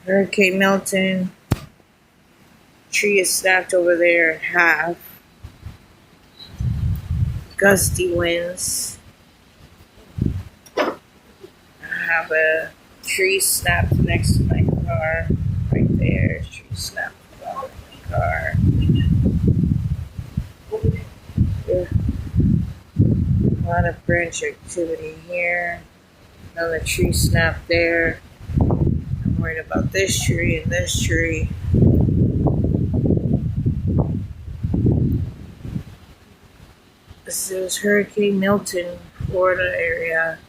Hurricane Milton. Tree is snapped over there in half. Gusty winds. I have a tree snapped next to my car. Right there. Tree snapped above my car. Yeah. A lot of branch activity here. Another tree snapped there. I'm worried about this tree and this tree. This is Hurricane Milton, Florida area.